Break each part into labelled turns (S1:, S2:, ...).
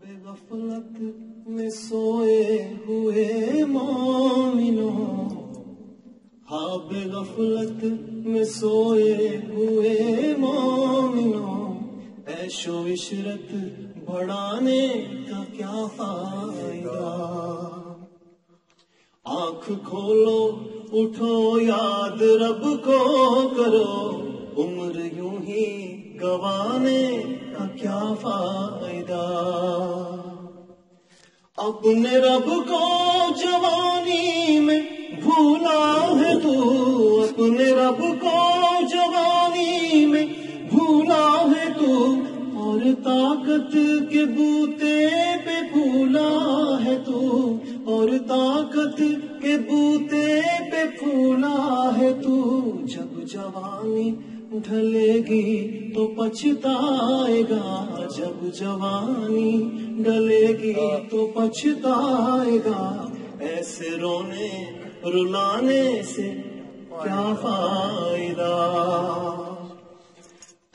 S1: غفلت میں سوئے ہوئے مومنوں، خواب غفلت میں سوئے ہوئے مومنوں، عیش و عشرت بڑھانے کا کیا فائدہ؟ آنکھ کھولو اٹھو یاد رب کو کرو، عمر یوں ہی گوانے کا کیا فائدہ؟ اپنے رب کو جوانی میں بھولا ہے تو، اپنے رب کو جوانی میں بھولا ہے تو، اور طاقت کے بوتے پہ پھولا ہے تو، اور طاقت کے بوتے پہ پھولا ہے تو، جب جوانی ڈھلے گی تو پچھتائے گا، جب جوانی ڈھلے گی تو پچھتائے گا، ایسے رونے رلانے سے کیا فائدہ؟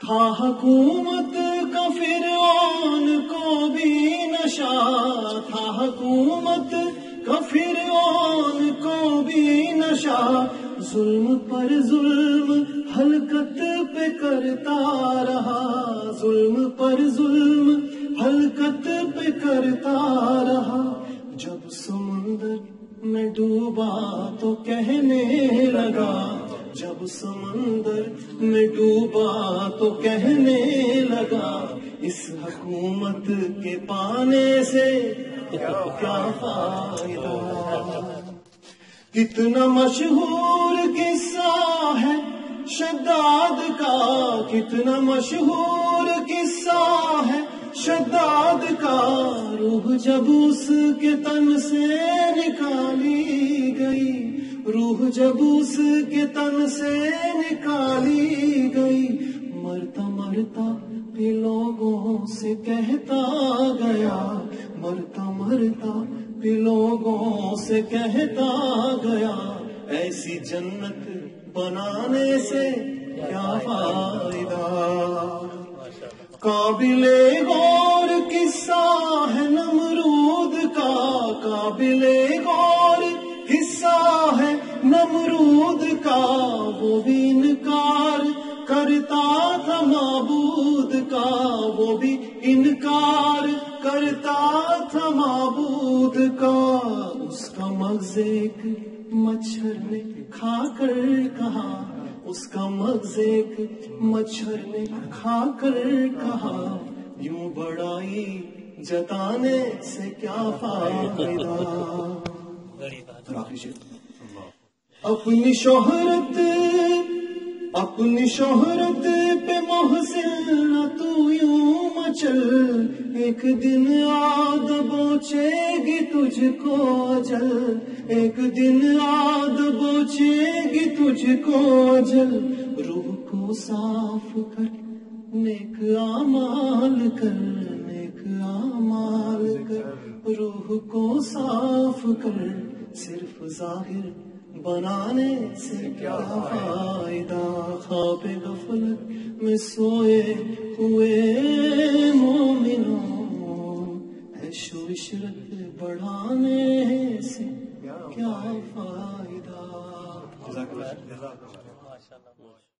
S1: تھا حکومت کا فرعون کو بھی نشہ، تھا حکومت کا فرعون کو بھی نشہ، ظلم پر ظلم حلقت پہ کرتا رہا، ظلم پر ظلم حلقت پہ کرتا رہا، جب سمندر میں ڈوبا تو کہنے لگا، جب سمندر میں ڈوبا تو کہنے لگا، اس حکومت کے پانے سے کیا فائدہ؟ کتنا مشہور قصہ ہے شداد کا، کتنا مشہور قصہ ہے شداد کا، روح جب اس کے تن سے نکالی گئی، روح جب اس کے تن سے نکالی گئی، مرتا مرتا بھی لوگوں سے کہتا گیا، مرتا مرتا بھی لوگوں سے کہتا گیا، ایسی جنت بنانے سے کیا فائدہ؟ قابل غور قصہ ہے نمرود کا، قابل غور قصہ ہے نمرود کا، وہ بھی انکار کرتا تھا معبود کا، وہ بھی انکار کرتا تھا معبود کا، اس کا مغز ایک مچھر نے کھا کر کہا، اس کا مغز ایک مچھر نے کھا کر کہا، یوں بڑائی جتانے سے کیا فائدہ؟ اپنی شہرت پہ محسن تو یوں مچل، ایک دن آگ بوچے گی تجھ کو اجل، ایک دن آگ بوچے گی تجھ کو اجل، روح کو صاف کر نیک اعمال کر، نیک اعمال کر، روح کو صاف کر، صرف ظاہر بنانے سے کیا فائدہ؟ خواب غفلت میں سوئے ہوئے مومنوں، عیش و عشرت بڑھانے سے کیا فائدہ؟